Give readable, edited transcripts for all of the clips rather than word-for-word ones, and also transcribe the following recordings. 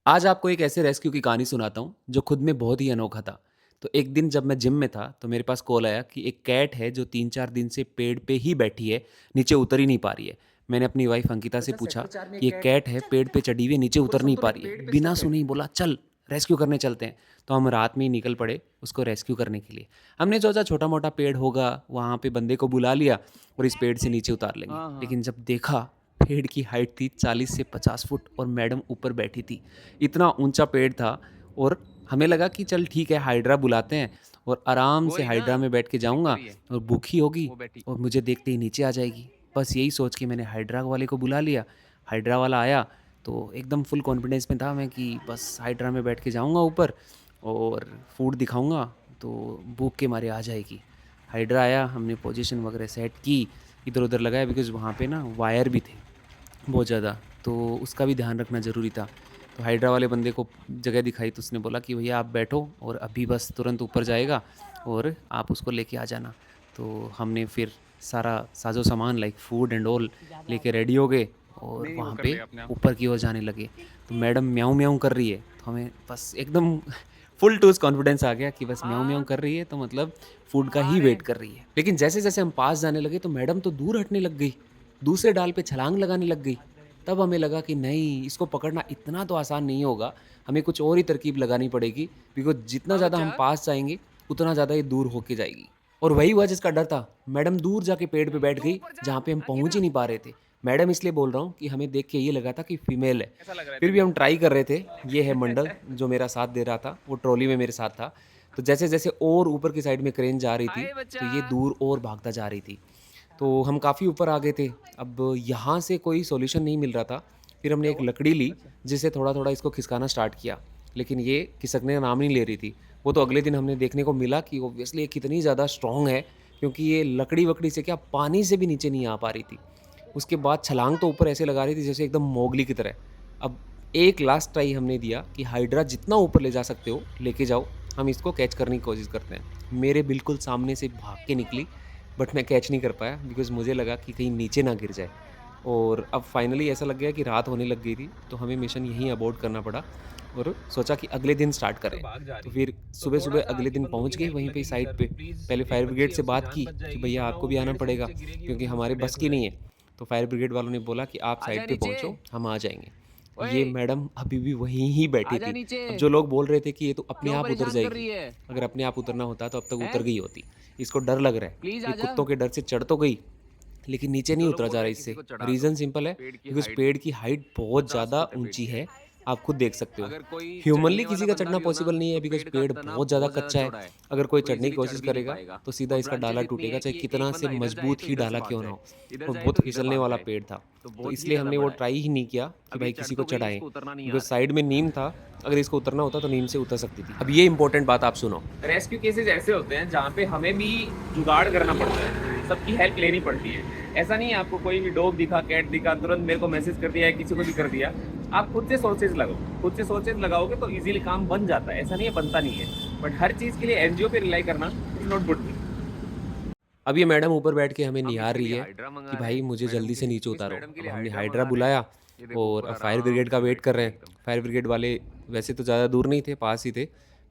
आज आपको एक ऐसे रेस्क्यू की कहानी सुनाता हूँ, जो खुद में बहुत ही अनोखा था। तो एक दिन जब मैं जिम में था, तो मेरे पास कॉल आया कि एक कैट है जो 3-4 दिन से पेड़ पे ही बैठी है, नीचे उतर ही नहीं पा रही है। मैंने अपनी वाइफ़ अंकिता से अच्छा पूछा सेक्टर 4 में कि एक एक कैट कैट है, चल पेड़ पे चढ़ी हुई है, नीचे कोई उतर नहीं पा संतुलित रही है। पेड़ पे बिना स्टक है। सुने ही बोला, "चल, रेस्क्यू करने चलते हैं।" तो हम रात में ही निकल पड़े, उसको रेस्क्यू करने के लिए। हमने सोचा छोटा-मोटा पेड़ होगा, वहाँ पे बंदे को बुला लिया और इस पेड़ से नीचे उतार लेंगे। हाँ, हाँ। लेकिन जब देखा, पेड़ की हाइट थी 40 से 50 फुट और मैडम ऊपर बैठी थी। इतना ऊँचा पेड़ था और हमें लगा कि चल ठीक है, हाइड्रा बुलाते हैं और आराम वो से रही ना, हाइड्रा में बैठ के जो दिख तो जाऊँगा रही है, और भूखी होगी वो बैठी। और मुझे देखते ही नीचे आ जाएगी। बस यही सोच के मैंने हाइड्रा वाले को बुला लिया। हाइड्रा वाला आया तो एकदम फुल कॉन्फिडेंस में था मैं कि बस हाइड्रा में बैठ के जाऊँगा ऊपर और फूड दिखाऊँगा तो भूख के मारे आ जाएगी। हाइड्रा आया, हमने पोज़ीशन वगैरह सेट की, इधर-उधर लगाया बिकॉज़ वहाँ पे ना वायर भी थे। बहुत ज़्यादा, तो उसका भी ध्यान रखना ज़रूरी था। तो हाइड्रा वाले बंदे को जगह दिखाई तो उसने बोला कि भैया आप बैठो और अभी बस तुरंत ऊपर जाएगा और आप उसको लेके आ जाना। तो हमने फिर सारा साज़ो-सामान लाइक फूड एंड ऑल लेके रेडी हो गए और नहीं वो वहाँ कर पे लेगा अपने आप। ऊपर की ओर जाने लगे। तो मैडम म्याऊँ-म्याऊँ कर रही है, तो हमें बस एकदम फुल टूज़ कॉन्फिडेंस आ गया कि बस म्याऊँ-म्याऊँ कर रही है तो मतलब फूड का ही वेट कर रही है। लेकिन जैसे-जैसे हम पास जाने लगे तो मैडम तो दूर हटने लग गई, दूसरे डाल पे छलांग लगाने लग गई। तब हमें लगा कि नहीं, इसको पकड़ना इतना तो आसान नहीं होगा, हमें कुछ और ही तरकीब लगानी पड़ेगी बिकॉज़ जितना हाँ ज़्यादा हम बच्चा। पास जाएँगे, उतना ज़्यादा ये दूर होके जाएगी। और वही हुआ जिसका डर था, मैडम दूर जाके पेड़ पे बैठ तू गई, ऊपर जा, जहाँ पे हम पहुँच ही अंकिता। नहीं पा रहे थे। मैडम इसलिए बोल रहा हूँ कि हमें देख के ये लगा था कि फीमेल है। कैसा लग रहा है फिर तेरे भी हम को? ट्राई कर रहे थे, ये है मंडल जो मेरा साथ दे रहा था, वो ट्रॉली में मेरे साथ था। तो जैसे-जैसे और ऊपर की साइड में क्रेन जा रही थी, हाय तो बच्चा। ये दूर और भागता जा रही थी। तो हम काफ़ी ऊपर आ गए थे। अब यहाँ से कोई सॉल्यूशन नहीं मिल रहा था। फिर हमने क्या एक हुआ? लकड़ी ली, अच्छा। जिससे थोड़ा-थोड़ा इसको खिसकाना स्टार्ट किया। लेकिन ये खिसकने का नाम नहीं ले रही थी। वो तो अगले दिन हमने देखने को मिला कि ऑब्वियसली ये कितनी ज़्यादा स्ट्रॉन्ग है, क्योंकि ये लकड़ी-वकड़ी से क्या पानी से भी नीचे नहीं आ पा रही थी। उसके बाद छलांग तो ऊपर ऐसे लगा रही थी जैसे एकदम मोगली की तरह। अब एक लास्ट ट्राई हमने दिया कि हाइड्रा जितना ऊपर ले जा सकते हो, लेके जाओ, हम इसको कैच करने की कोशिश करते हैं। मेरे बिल्कुल सामने से भाग के निकली, बट मैं कैच नहीं कर पाया बिकॉज़ मुझे लगा कि कहीं नीचे ना गिर जाए। और अब फाइनली ऐसा लग गया कि रात होने लग गई थी, तो हमें मिशन यहीं अबॉर्ट करना पड़ा और सोचा कि अगले दिन स्टार्ट तो करें। भाग जा तो रही है। फिर तो सुबह-सुबह थोड़ा-सा अगले आपके दिन बंदों पहुँच की गए हेल्प वहीं पे लगेगी साइट सर, पे। प्लीज़। पहले फायर एक ब्रिगेड बच्ची है, से उसकी बात जान की बच कि जाएगी, भैया वरना आपको वो भी आना पेड़ से पड़ेगा नीचे गिरेगी और क्योंकि वो हमारे उसका बस डेथ हो की नहीं है। जाएगी। तो फायर ब्रिगेड वालों ने बोला कि आप आजा साइट पे नीचे। पहुँचो, हम आ जाएँगे। ओए, ये मैडम अभी भी वहीं ही बैठी आजा थी। नीचे। अब जो लोग बोल रहे थे कि ये तो अपने क्यों आप उतर परेशान कर जाएगी। रही है? अगर अपने आप उतरना होता तो अब तक उतर हैं? गई होती। इसको डर लग रहा है। प्लीज़ ये आजा। कुत्तों के डर से चढ़ तो गई, लेकिन नीचे नहीं जो लोग उतरा बोल जा रहे रहा हैं किसी इससे। को चढ़ा दो, रीज़न सिंपल है पेड़ की बिकॉज़ हाइट पेड़ की हाइट बहुत 50 ज़्यादा फुट है पेड़ ऊँची की है, हाइट। आप खुद देख सकते हो। अगर कोई ह्यूमनली चढ़ने वाला किसी का बंदा चढ़ना भी हो ना, पॉसिबल नहीं है तो बिकॉज़ पेड़ का पेड़ तना बहुत ज़्यादा बहुत ज़्यादा कच्चा है। चौड़ा है, अगर कोई तो चढ़ने की ईज़िली चढ़ कोशिश भी नहीं करेगा, पाएगा। तो सीधा और इसका ब्रांचेज़ डाला इतनी टूटेगा, हैं चाहे कि एक कितना से बंदा इधर जाए मजबूत तो ही इधर से डाला भाग क्यों ना जाए, हो। इधर और जाए बहुत तो इधर फिसलने भाग वाला जाए। पेड़ था। तो तो बहुत ही इसलिए ज़्यादा हमने वो बड़ा है। ट्राई ही नहीं किया कि अभी भाई चढ़ किसी को तो गई, चढ़ाएँ। इसको उतरना नहीं आ बिकॉज़ रहा है। साइड में नीम था, अगर इसको उतरना होता तो नीम से उतर सकती थी। अब ये इम्पोर्टेंट बात आप सुनो। रेस्क्यू केसेज़ ऐसे होते हैं जहाँ पे हमें भी जुगाड़ करना पड़ता है, सबकी हेल्प लेनी पड़ती है। ऐसा नहीं है आपको कोई भी डॉग दिखा, कैट दिखा, तुरंत मेरे को मैसेज कर दिया या किसी को भी कर दिया। आप खुद से सोर्सेज़ लगाओ, खुद से सोर्सेज़ लगाओगे तो ईज़िली काम बन जाता है, ऐसा नहीं है बनता नहीं है। बट हर चीज़ के लिए एनजीओ पे रिलाई करना इज़ नॉट गुड थिंग। अब ये मैडम ऊपर बैठ के हमें हम निहार इसके रही लिए है हाइड्रा कि मंगा रहे भाई हैं मुझे मैडम जल्दी के से लिए, नीचे इस उतारो। मैडम के अब लिए हमने हाइड्रा हाइड्रा मंगा रहे हैं। बुलाया ये देखो और ऊपर अब फायर आराम ब्रिगेड का से वेट बैठ कर के रहे है हैं। एकदम। फायर ब्रिगेड वाले वैसे तो ज़्यादा दूर नहीं थे, पास ही थे।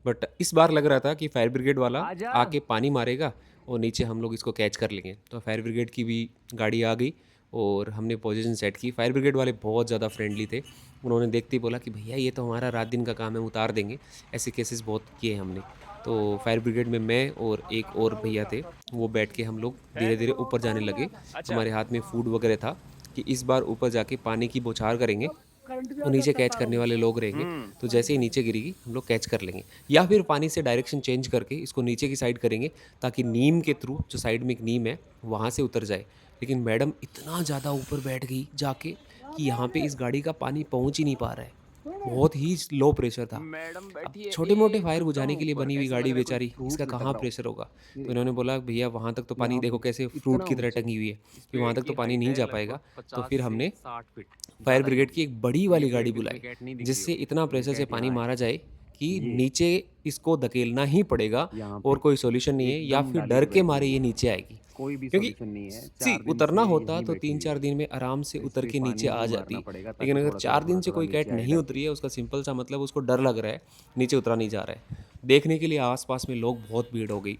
बट इस बार लग रहा था कि फायर ब्रिगेड वाला आजा। आके पानी मारेगा और नीचे हम लोग इसको कैच कर लेंगे। तो फायर ब्रिगेड की भी गाड़ी आ गई और हमने पोजीशन सेट की। फायर ब्रिगेड वाले बहुत ज़्यादा फ्रेंडली थे। उन्होंने देखते ही बोला कि भैया ये तो हमारा रात दिन का काम है, उतार देंगे। ऐसे केसेस बहुत किए हमने। तो फायर ब्रिगेड में मैं और एक और भैया थे, वो बैठ के हम लोग हैं? धीरे-धीरे ऊपर जाने लगे। अच्छा। हमारे हाथ में फूड वगैरह था कि इस बार ऊपर जाके पानी की बौछार करेंगे और नीचे कैच करने वाले लोग रहेंगे। हुँ। तो जैसे ही नीचे गिरेगी, हम लोग कैच कर लेंगे या फिर पानी से डायरेक्शन चेंज करके इसको नीचे की साइड करेंगे ताकि नीम के थ्रू जो साइड में एक नीम है, वहाँ से उतर जाए। लेकिन मैडम इतना ज़्यादा ऊपर बैठ गई जाके कि यहाँ पे इस गाड़ी का पानी पहुँच ही नहीं पा रहा है। बहुत ही लो प्रेशर था। मैडम अब बैठी है छोटे-मोटे फायर एकदम बुझाने के लिए ऊपर, बनी हुई ऐसे लग गाड़ी रहा है कोई बेचारी, इसका फ्रूट लटक कहाँ रहा हो। प्रेशर होगा? ये तो देखो, इन्होंने बोला भैया वहाँ तक तो पानी यहाँ देखो पे कैसे फ्रूट इतना की तरह ऊँचा। टंगी हुई है, इस कि वहाँ पेड़ तक तो की पानी हाइट नहीं है जा लगभग पाएगा। तो 50 फिर से हमने 60 फीट, फायर ज़्यादा नहीं ब्रिगेड की होगी। एक बड़ी तो ये वाली पेड़ गाड़ी के नीचे बुलाई, कैट नहीं दिख रही जिससे होगी, इतना तो प्रेशर नीचे से कैट पानी यहाँ है। मारा जाए कि ये नीचे इसको धकेलना ही पड़ेगा यहाँ और पे कोई सॉल्यूशन नहीं है, या एकदम फिर डाली डर तो के वैसी मारे ही ये है। नीचे आएगी। कोई भी क्योंकि सॉल्यूशन नहीं है, सी 4 दिन उतरना से होता यहीं तो बैठी हुई 3-4 है। दिन में आराम से तो इस उतर पे के नीचे पानी आ भी मारना जाती। पड़ेगा लेकिन ताकि अगर थोड़ा-थोड़ा, 4 दिन से थोड़ा-थोड़ा कोई कैट नीचे आए नहीं डायरेक्ट। उतरी है, उसका सिंपल सा मतलब उसको डर लग रहा है, नीचे उतरा नहीं जा रहा है। देखने के लिए आस-पास में लोग, बहुत भीड़ हो गई।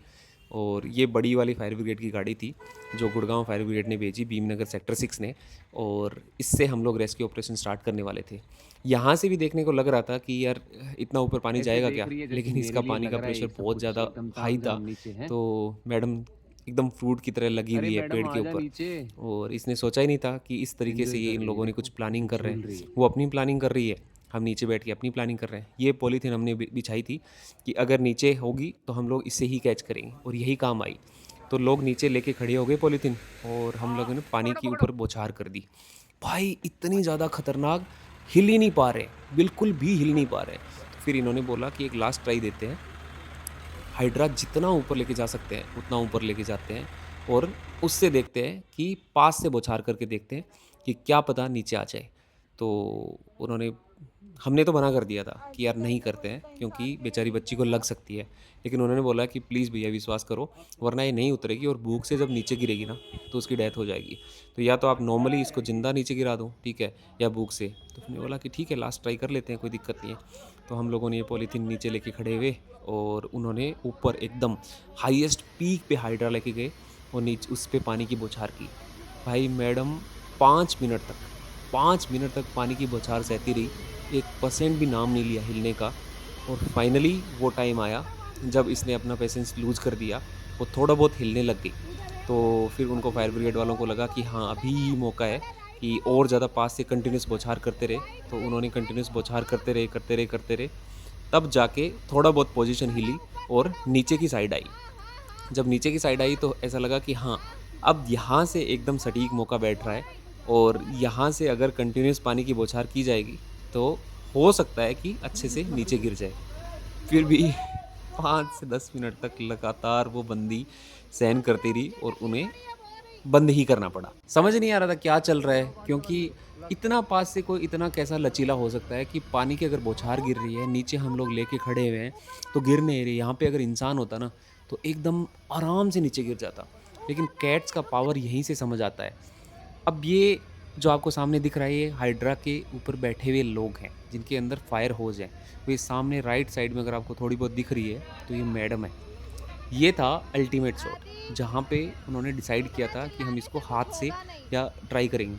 और ये बड़ी वाली फायर ब्रिगेड की गाड़ी थी, जो गुड़गाँव फायर ब्रिगेड ने भेजी, भीमनगर सेक्टर 6 ने, और इससे हम लोग रेस्क्यू ऑपरेशन स्टार्ट करने वाले थे। यहाँ से भी देखने को लग रहा था कि यार इतना ऊपर पानी ऐसे जाएगा देख क्या? रही है जैसे लेकिन मेरे इसका लिए पानी लग का रहा है ये प्रेशर सब बहुत कुछ ज़्यादा एकदम हाई तामझाम था, नीचे है। तो मैडम एकदम फ्रूट की तरह लगी अरे हुई है मैडम पेड़ के आ जा ऊपर। नीचे, और इसने सोचा ही नहीं था कि इस तरीके से एन्जॉय ये कर इन रही है लोगों ने देखो, कुछ कैसे प्लानिंग कर रहे झूल हैं। रही है। वो अपनी प्लानिंग कर रही है, हम नीचे बैठ के अपनी प्लानिंग कर रहे हैं। ये पॉलीथीन हमने बिछाई थी कि अगर नीचे होगी तो हम लोग इससे ही कैच करेंगे, और यही काम आई। तो लोग नीचे लेके खड़े हो गए पॉलीथीन, और हम लोगों ने पानी के ऊपर बौछार कर दी। भाई इतनी ज़्यादा खतरनाक, हिल ही नहीं पा रहे, बिल्कुल भी हिल नहीं पा रहे। तो फिर इन्होंने बोला कि एक लास्ट ट्राई देते हैं, हाइड्रा जितना ऊपर लेके जा सकते हैं उतना ऊपर लेके जाते हैं, और उससे देखते हैं कि पास से बौछार करके देखते हैं कि क्या पता नीचे आ जाए। तो उन्होंने हमने तो मना कर दिया था कि यार नहीं करते हैं, क्योंकि बेचारी बच्ची को लग सकती है। लेकिन उन्होंने बोला कि प्लीज़ भैया विश्वास करो, वरना ये नहीं उतरेगी, और भूख से जब नीचे गिरेगी ना तो उसकी डेथ हो जाएगी। तो या तो आप नॉर्मली इसको ज़िंदा नीचे गिरा दो, ठीक है, या भूख से। तो हमने बोला कि ठीक है, लास्ट ट्राई कर लेते हैं, कोई दिक्कत नहीं है। तो हम लोगों ने ये पॉलीथीन नीचे लेके खड़े हुए, और उन्होंने ऊपर एकदम हाईएस्ट पीक पे हाइड्रा लेके गए, और नीचे उस पे पानी की बौछार की। भाई मैडम 5 मिनट तक, 5 मिनट तक पानी की बौछार सहती रही, 1% भी नाम नहीं लिया हिलने का। और फाइनली वो टाइम आया जब इसने अपना पेशेंस लूज़ कर दिया, वो थोड़ा बहुत हिलने लग गई। तो फिर उनको फायर ब्रिगेड वालों को लगा कि हाँ, अभी ही मौका है कि और ज़्यादा पास से कंटिन्यूअस बौछार करते रहे। तो उन्होंने कंटिन्यूअस बौछार करते रहे, करते रहे, करते रहे। तब जाके थोड़ा बहुत पोजीशन हिली और नीचे की साइड आई। जब नीचे की साइड आई तो ऐसा लगा कि हाँ, अब यहाँ से एकदम सटीक मौका बैठ रहा है, और यहाँ से अगर कंटिन्यूअस पानी की बौछार की जाएगी तो हो सकता है कि अच्छे से नीचे गिर जाए। फिर भी 5 से 10 मिनट तक लगातार वो बंदी सहन करती रही, और उन्हें बंद ही करना पड़ा। समझ नहीं आ रहा था क्या चल रहा है, क्योंकि इतना पास से कोई इतना कैसा लचीला हो सकता है कि पानी की अगर बौछार गिर रही है, नीचे हम लोग लेके खड़े हुए हैं, तो गिर नहीं रही। यहाँ पे अगर इंसान होता ना, तो एकदम आराम से नीचे गिर जाता। लेकिन कैट्स का पावर यहीं से समझ आता है। अब ये जो आपको सामने दिख रहा है, ये हाइड्रा के ऊपर बैठे हुए लोग हैं, जिनके अंदर फायर होज़ है। तो ये सामने राइट साइड में अगर आपको थोड़ी बहुत दिख रही है, तो ये मैडम है। ये था अल्टीमेट शॉट, जहाँ पे उन्होंने डिसाइड किया था कि हम इसको हाथ से या ट्राई करेंगे।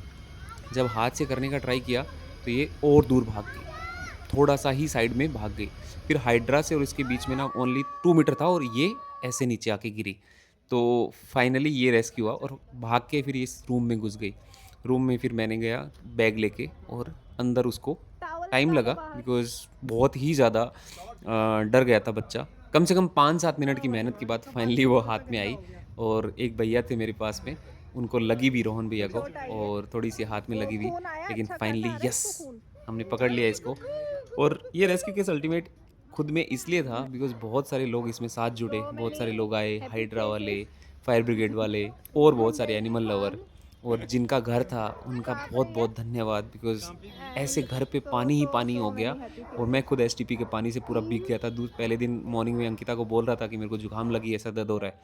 जब हाथ से करने का ट्राई किया, तो ये और दूर भाग गई, थोड़ा-सा ही साइड में भाग गई। फिर हाइड्रा से और इसके बीच में ना ओनली 2 मीटर था, और ये ऐसे नीचे आके गिरी। तो फाइनली ये रेस्क्यू हुआ, और भाग के फिर ये इस रूम में घुस गई। रूम में फिर मैंने गया बैग लेके, और अंदर उसको टाइम लगा, बिकॉज़ बहुत ही ज़्यादा डर गया था बच्चा। कम से कम 5-7 मिनट की मेहनत के बाद फाइनली वो हाथ में आई, और एक भैया थे मेरे पास में, उनको लगी भी, रोहन भैया को, और थोड़ी-सी हाथ में लगी भी। लेकिन फाइनली यस, हमने पकड़ लिया इसको। और ये रेस्क्यू केस अल्टीमेट खुद में इसलिए था बिकॉज़ बहुत सारे लोग इसमें साथ जुड़े, बहुत सारे लोग आए, हाइड्रा वाले, फायर ब्रिगेड वाले, और बहुत सारे एनिमल लवर, और जिनका घर था उनका बहुत-बहुत धन्यवाद, बिकॉज़ ऐसे घर पे पानी ही पानी हो गया, और मैं खुद एसटीपी के पानी से पूरा भीग गया था। पहले दिन मॉर्निंग में अंकिता को बोल रहा था कि मेरे को जुकाम लगी है, सर दर्द हो रहा है,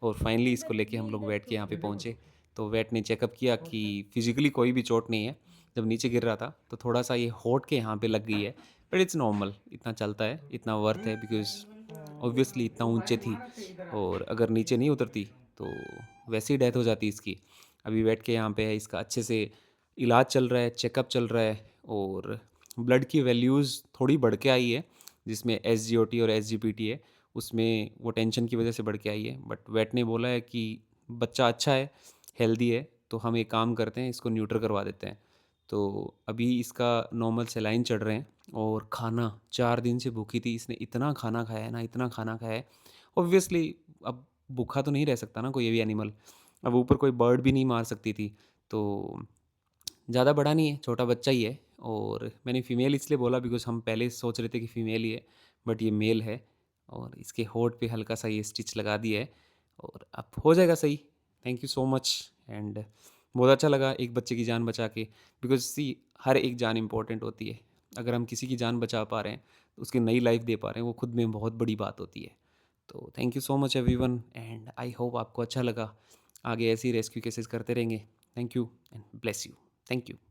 और फाइनली इसको लेके हम लोग वेट के यहाँ पे पहुँचे। तो वेट ने चेकअप किया कि फिज़िकली कोई भी चोट नहीं है। जब नीचे गिर रहा था तो थोड़ा-सा ये होंठ के यहाँ पे लग गई है, बट इट्स नॉर्मल, इतना चलता है, इतना वर्थ है, बिकॉज़ ऑब्वियसली इतना ऊँचे थी, और अगर नीचे नहीं उतरती तो वैसे ही डेथ हो जाती इसकी। अभी वेट के यहाँ पे है, इसका अच्छे से इलाज चल रहा है, चेकअप चल रहा है, और ब्लड की वैल्यूज़ थोड़ी बढ़ के आई है, जिसमें एसजीओटी और एसजीपीटी है, उसमें वो टेंशन की वजह से बढ़ के आई है। बट वेट ने बोला है कि बच्चा अच्छा है, हेल्दी है, तो हम एक काम करते हैं, इसको न्यूट्र करवा देते हैं। तो अभी इसका नॉर्मल सलाइन चढ़ रहे हैं, और खाना 4 दिन से भूखी थी, इसने इतना खाना खाया है ना, इतना खाना खाया है। ऑब्वियसली अब भूखा तो नहीं रह सकता ना कोई भी एनिमल, अब ऊपर कोई बर्ड भी नहीं मार सकती थी। तो ज़्यादा बड़ा नहीं है, छोटा बच्चा ही है, और मैंने फ़ीमेल इसलिए बोला बिकॉज़ हम पहले सोच रहे थे कि फ़ीमेल ही है, बट ये मेल है, और इसके होंठ पे हल्का-सा ये स्टिच लगा दिया है, और अब हो जाएगा सही। Thank you so much, and बहुत अच्छा लगा एक बच्चे की जान बचा के, बिकॉज़ सी हर एक जान इम्पोर्टेंट होती है। अगर हम किसी की जान बचा पा रहे हैं, तो उसकी नई लाइफ दे पा रहे हैं, वो खुद में बहुत बड़ी बात होती है। तो thank you so much everyone, and I hope आपको अच्छा लगा। आगे ऐसे ही रेस्क्यू केसेस करते रहेंगे। Thank you and bless you. Thank you.